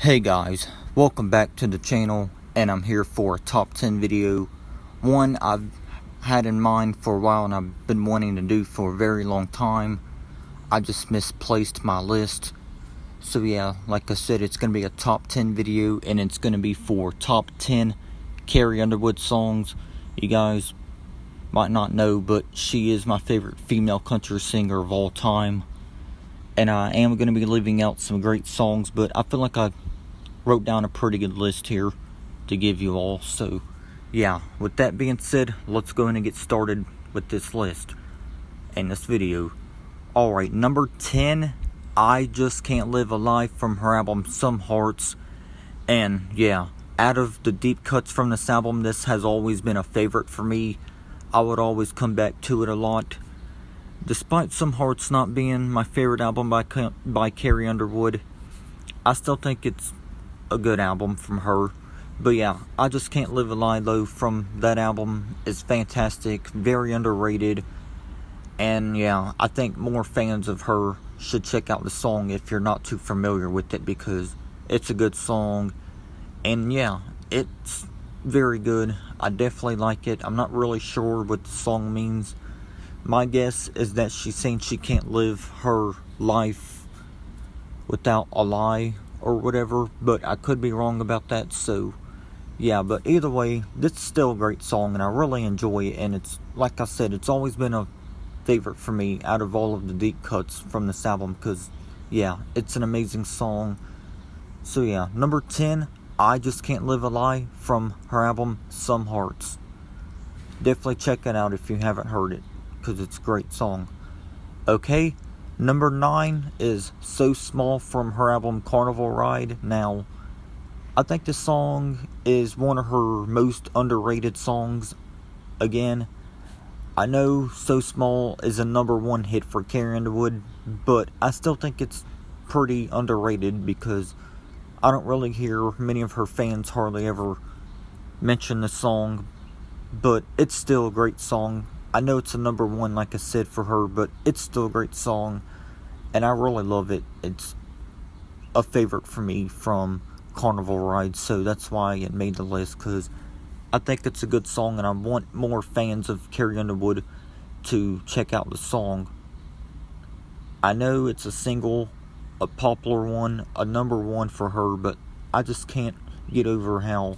Hey guys, welcome back to the channel, and I'm here for a top 10 video. One I've had in mind for a while and I've been wanting to do for a very long time. I just misplaced my list. So yeah, like I said, it's going to be a top 10 video, and it's going to be for top 10 Carrie Underwood songs. You guys might not know, but she is my favorite female country singer of all time. And I am going to be leaving out some great songs, but I feel like I wrote down a pretty good list here to give you all. So yeah, with that being said, let's go in and get started with this list and this video. Alright, number 10, I Just Can't Live a Life, from her album Some Hearts. And yeah, out of the deep cuts from this album, this has always been a favorite for me. I would always come back to it a lot. Despite Some Hearts not being my favorite album by Carrie Underwood, I still think it's a good album from her. But yeah, I Just Can't Live a Lie though from that album is fantastic, very underrated. And yeah, I think more fans of her should check out the song if you're not too familiar with it, because it's a good song. And yeah, it's very good. I definitely like it. I'm not really sure what the song means. My guess is that she's saying she can't live her life without a lie or whatever, but I could be wrong about that. So yeah, but either way, this is still a great song and I really enjoy it. And it's, like I said, it's always been a favorite for me out of all of the deep cuts from this album, because yeah, it's an amazing song. So yeah, number 10, I Just Can't Live a Lie, from her album Some Hearts. Definitely check it out if you haven't heard it, because it's a great song. Okay, number 9 is So Small, from her album Carnival Ride. Now, I think this song is one of her most underrated songs. Again, I know So Small is a number 1 hit for Carrie Underwood, but I still think it's pretty underrated because I don't really hear many of her fans hardly ever mention the song, but it's still a great song. I know it's a number 1, like I said, for her, but it's still a great song, and I really love it. It's a favorite for me from Carnival Ride, so that's why it made the list, because I think it's a good song, and I want more fans of Carrie Underwood to check out the song. I know it's a single, a popular one, a number 1 for her, but I just can't get over how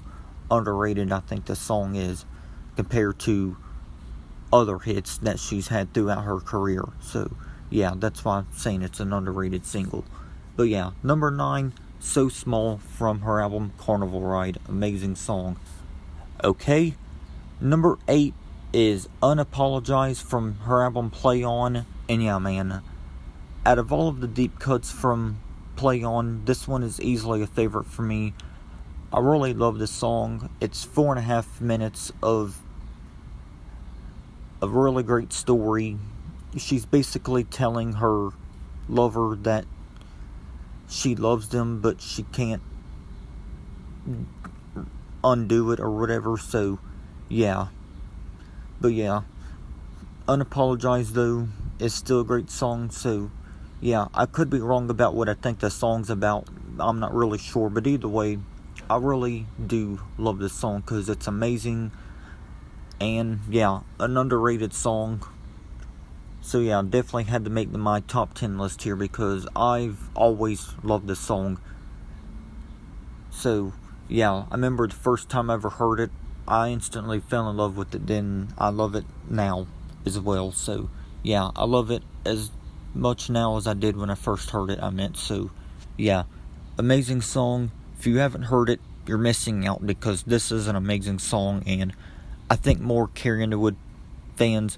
underrated I think the song is compared to other hits that she's had throughout her career. So yeah, that's why I'm saying it's an underrated single. But yeah, number 9, So Small, from her album Carnival Ride. Amazing song. Okay, number 8 is Unapologize, from her album Play On. And yeah, man, out of all of the deep cuts from Play On, this one is easily a favorite for me. I really love this song. It's 4.5 minutes of a really great story. She's basically telling her lover that she loves them, but she can't undo it or whatever. So yeah, but yeah, Unapologize though is still a great song. So yeah, I could be wrong about what I think the song's about. I'm not really sure, but either way, I really do love this song because it's amazing. And yeah, an underrated song. So yeah, definitely had to make my top 10 list here because I've always loved this song. So yeah, I remember the first time I ever heard it, I instantly fell in love with it. Then I love it now as well. So yeah, I love it as much now as I did when I first heard it, I meant. So yeah, amazing song. If you haven't heard it, you're missing out, because this is an amazing song, and I think more Carrie Underwood fans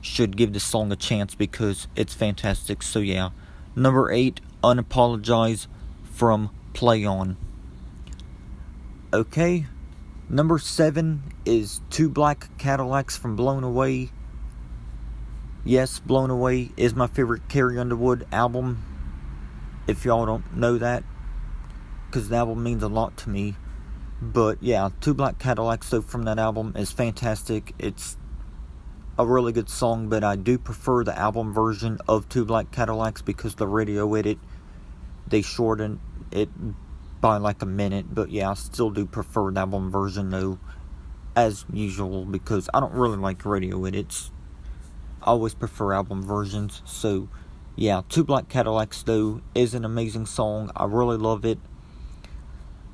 should give this song a chance because it's fantastic. So yeah, number 8, Unapologize, from Play On. Okay, number 7 is Two Black Cadillacs, from Blown Away. Yes, Blown Away is my favorite Carrie Underwood album, if y'all don't know that, because the album means a lot to me. But yeah, Two Black Cadillacs though from that album is fantastic. It's a really good song, but I do prefer the album version of Two Black Cadillacs because the radio edit, they shortened it by like a minute. But yeah, I still do prefer the album version though, as usual, because I don't really like radio edits. I always prefer album versions. So yeah, Two Black Cadillacs though is an amazing song. I really love it.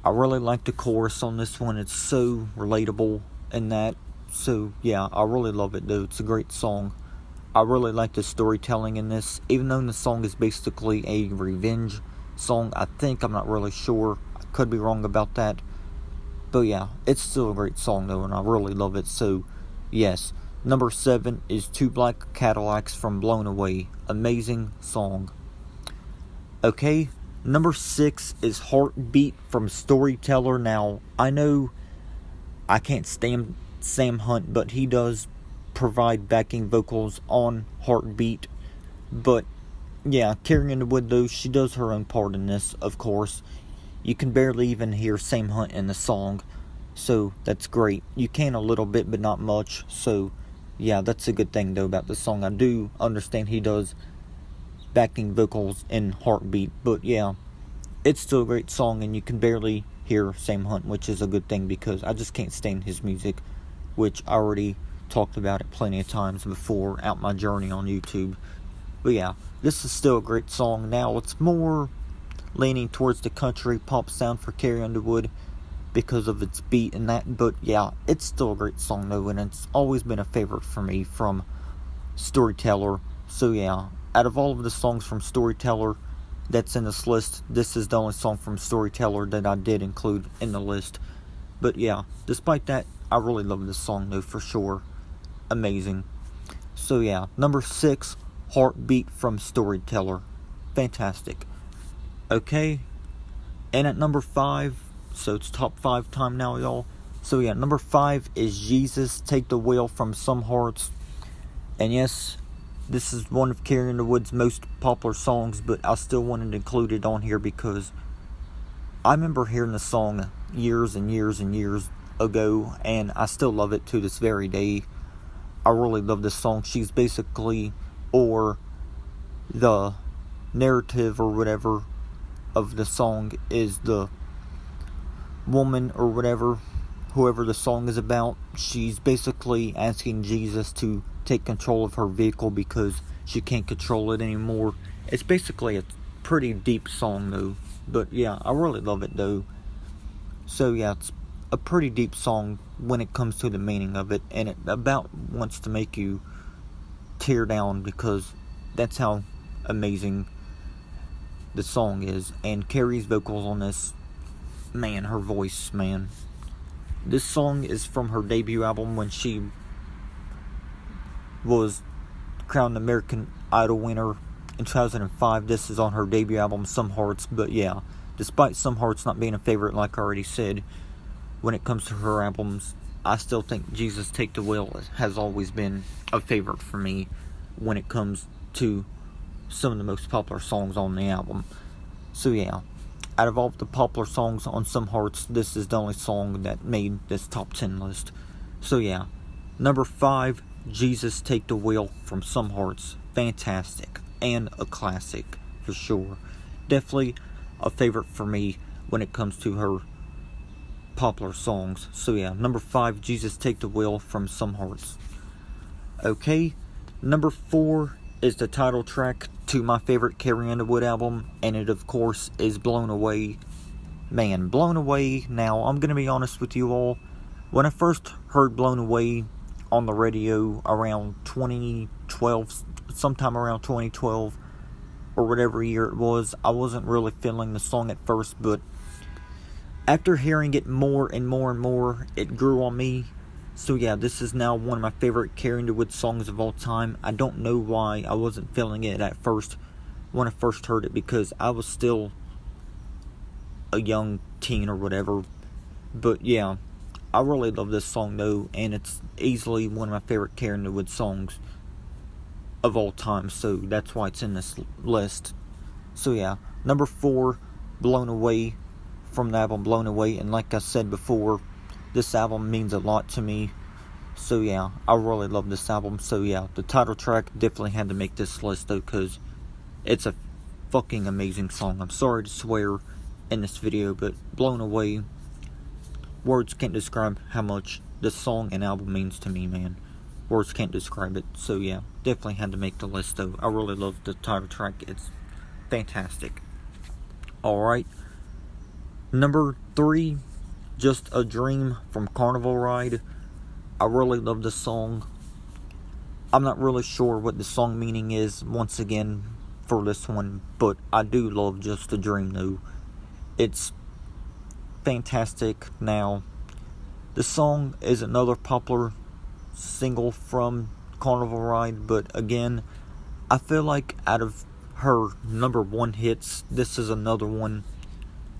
I really like the chorus on this one. It's so relatable in that. So yeah, I really love it though. It's a great song. I really like the storytelling in this. Even though the song is basically a revenge song, I think. I'm not really sure. I could be wrong about that. But yeah, it's still a great song though, and I really love it. So yes, number 7 is Two Black Cadillacs from Blown Away. Amazing song. Okay, number 6 is Heartbeat from Storyteller. Now, I know I can't stand Sam Hunt, but he does provide backing vocals on Heartbeat. But yeah, Carrie Underwood though, she does her own part in this, of course. You can barely even hear Sam Hunt in the song, so that's great. You can a little bit, but not much. So yeah, that's a good thing though about the song. I do understand he does backing vocals in Heartbeat, but yeah, it's still a great song, and you can barely hear Sam Hunt, which is a good thing because I just can't stand his music, which I already talked about it plenty of times before out my journey on YouTube. But yeah, this is still a great song. Now, it's more leaning towards the country pop sound for Carrie Underwood because of its beat and that, but yeah, it's still a great song though, and it's always been a favorite for me from Storyteller. So yeah, out of all of the songs from Storyteller that's in this list, this is the only song from Storyteller that I did include in the list. But yeah, despite that, I really love this song though, for sure. Amazing. So yeah, number 6, Heartbeat from Storyteller. Fantastic. Okay, and at number 5, so it's top 5 time now, y'all. So yeah, number 5 is Jesus Take the Wheel from Some Hearts. And yes, this is one of Carrie Underwood's most popular songs, but I still wanted to include it on here because I remember hearing the song years and years and years ago, and I still love it to this very day. I really love this song. She's basically, or the narrative or whatever of the song is the woman or whatever, whoever the song is about. She's basically asking Jesus to take control of her vehicle because she can't control it anymore. It's basically a pretty deep song though, but yeah, I really love it though. So yeah, it's a pretty deep song when it comes to the meaning of it, and it about wants to make you tear down because that's how amazing the song is. And Carrie's vocals on this, man, her voice, man. This song is from her debut album when she was crowned American Idol winner in 2005. This is on her debut album, Some Hearts. But yeah, despite Some Hearts not being a favorite, like I already said, when it comes to her albums, I still think Jesus Take the Wheel has always been a favorite for me when it comes to some of the most popular songs on the album. So yeah, out of all of the popular songs on Some Hearts, this is the only song that made this top 10 list. So yeah, number 5, Jesus Take the Wheel from Some Hearts. Fantastic, and a classic for sure. Definitely a favorite for me when it comes to her popular songs. So yeah, number 5, Jesus Take the Wheel from Some Hearts. Okay, number 4 is the title track to my favorite Carrie Underwood album, and it of course is Blown Away. Man, Blown Away. Now, I'm gonna be honest with you all. When I first heard Blown Away on the radio around 2012, sometime around 2012 or whatever year it was, I wasn't really feeling the song at first, but after hearing it more and more and more, it grew on me. So yeah, this is now one of my favorite Carrie Underwood songs of all time. I don't know why I wasn't feeling it at first when I first heard it, because I was still a young teen or whatever. But yeah, I really love this song though, and it's easily one of my favorite Carrie Underwood songs of all time, so that's why it's in this list. So yeah, number 4, Blown Away from the album Blown Away. And like I said before, this album means a lot to me. So yeah, I really love this album. So yeah, the title track definitely had to make this list though, because it's a fucking amazing song. I'm sorry to swear, in this video, but Blown Away, words can't describe how much this song and album means to me, man. Words can't describe it. So yeah, definitely had to make the list though. I really love the title track. It's fantastic. Alright. Number 3, Just a Dream from Carnival Ride. I really love this song. I'm not really sure what the song meaning is, once again, for this one, but I do love Just a Dream though. It's fantastic. Now, the song is another popular single from Carnival Ride, but again, I feel like out of her number 1 hits, this is another one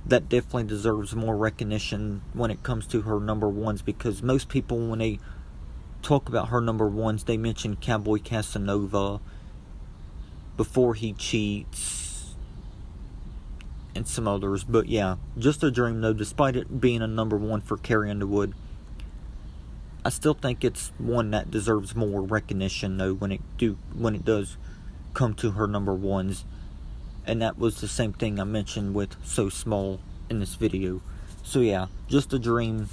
that definitely deserves more recognition when it comes to her number 1s, because most people, when they talk about her number 1s, they mention Cowboy Casanova, Before He Cheats, and some others. But yeah, Just a Dream though, despite it being a number 1 for Carrie Underwood, I still think it's one that deserves more recognition though when it does come to her number 1s. And that was the same thing I mentioned with So Small in this video. So yeah, Just a Dream,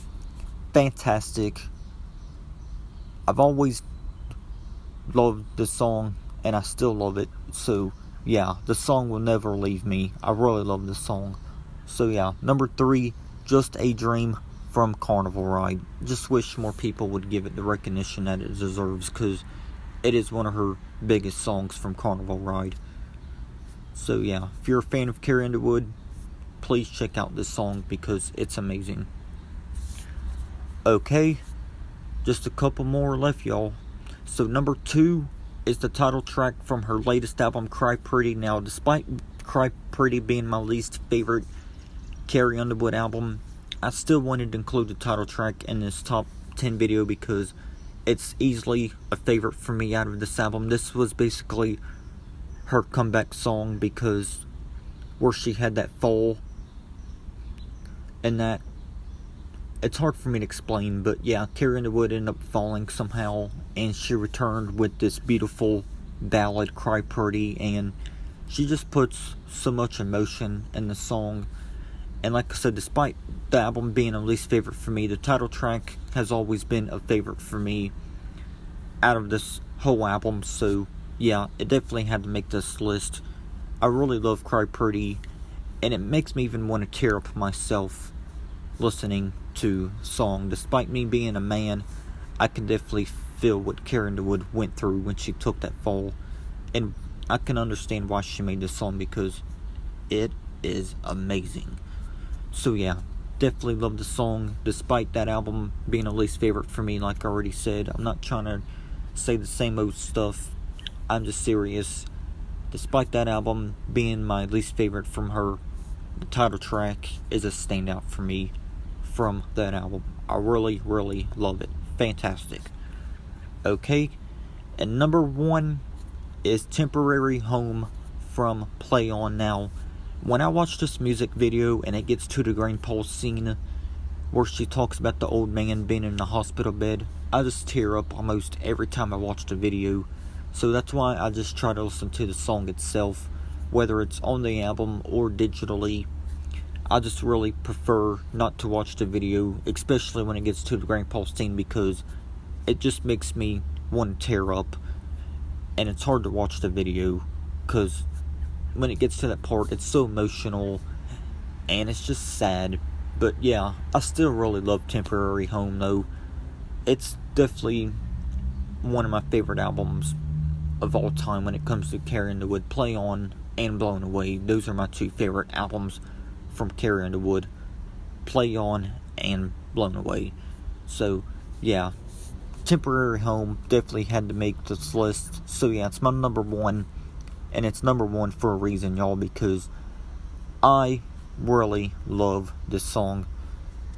fantastic. I've always loved this song, and I still love it. So yeah, the song will never leave me. I really love this song. So yeah, number 3, Just a Dream from Carnival Ride. Just wish more people would give it the recognition that it deserves, because it is one of her biggest songs from Carnival Ride. So yeah, if you're a fan of Carrie Underwood, please check out this song because it's amazing. Okay, just a couple more left, y'all. So number 2 is the title track from her latest album, Cry Pretty. Now, despite Cry Pretty being my least favorite Carrie Underwood album, I still wanted to include the title track in this top 10 video because it's easily a favorite for me out of this album. This was basically her comeback song, because where she had that fall and that, it's hard for me to explain, but yeah, Carrie Underwood ended up falling somehow, and she returned with this beautiful ballad, Cry Pretty, and she just puts so much emotion in the song. And like I said, despite the album being a least favorite for me, the title track has always been a favorite for me out of this whole album. So yeah, it definitely had to make this list. I really love Cry Pretty, and it makes me even want to tear up myself listening to song. Despite me being a man, I can definitely feel what Carrie Underwood went through when she took that fall, and I can understand why she made this song, because it is amazing. So yeah, definitely love the song, despite that album being a least favorite for me. Like I already said, I'm not trying to say the same old stuff, I'm just serious. Despite that album being my least favorite from her, the title track is a standout for me from that album. I really, really love it. Fantastic. Okay, and number 1 is Temporary Home from Play On. Now, when I watch this music video and it gets to the grandpa scene where she talks about the old man being in the hospital bed, I just tear up almost every time I watch the video. So that's why I just try to listen to the song itself, whether it's on the album or digitally. I just really prefer not to watch the video, especially when it gets to the grandpa scene, because it just makes me want to tear up, and it's hard to watch the video because when it gets to that part, it's so emotional and it's just sad. But yeah, I still really love Temporary Home though. It's definitely one of my favorite albums of all time when it comes to Carrie Underwood. Play On and Blown Away, those are my 2 favorite albums from Carrie Underwood. Play On and Blown Away. So yeah, Temporary Home definitely had to make this list. So yeah, it's my number 1, and it's number 1 for a reason, y'all, because I really love this song.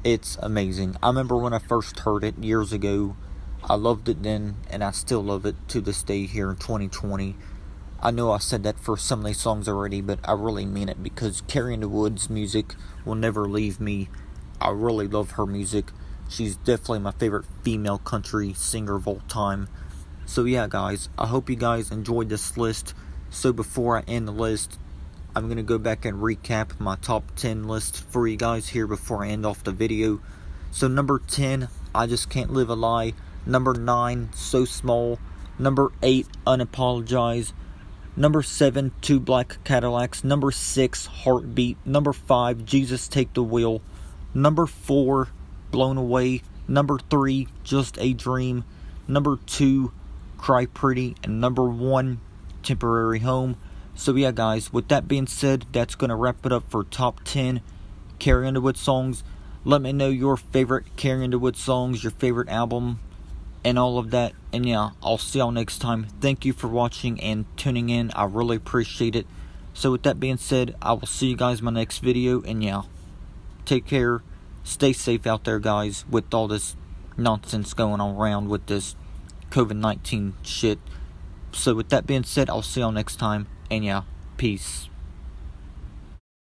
It's amazing. I remember when I first heard it years ago, I loved it then, and I still love it to this day here in 2020. I know I said that for some of these songs already, but I really mean it, because Carrie Underwood's music will never leave me. I really love her music. She's definitely my favorite female country singer of all time. So yeah, guys, I hope you guys enjoyed this list. So before I end the list, I'm going to go back and recap my top 10 list for you guys here before I end off the video. So number 10, I Just Can't Live a Lie. Number 9, So Small. Number 8, Unapologize. Number 7, Two Black Cadillacs. Number 6, Heartbeat. Number 5, Jesus Take the Wheel. Number 4, Blown Away. Number 3, Just a Dream. Number 2, Cry Pretty. And number 1, Temporary Home. So yeah guys, with that being said, that's going to wrap it up for top 10 Carrie Underwood songs. Let me know your favorite Carrie Underwood songs, your favorite album, and all of that. And yeah, I'll see y'all next time. Thank you for watching and tuning in. I really appreciate it. So with that being said, I will see you guys in my next video. And yeah, take care. Stay safe out there, guys, with all this nonsense going on around with this COVID-19 shit. So with that being said, I'll see y'all next time. And yeah, peace.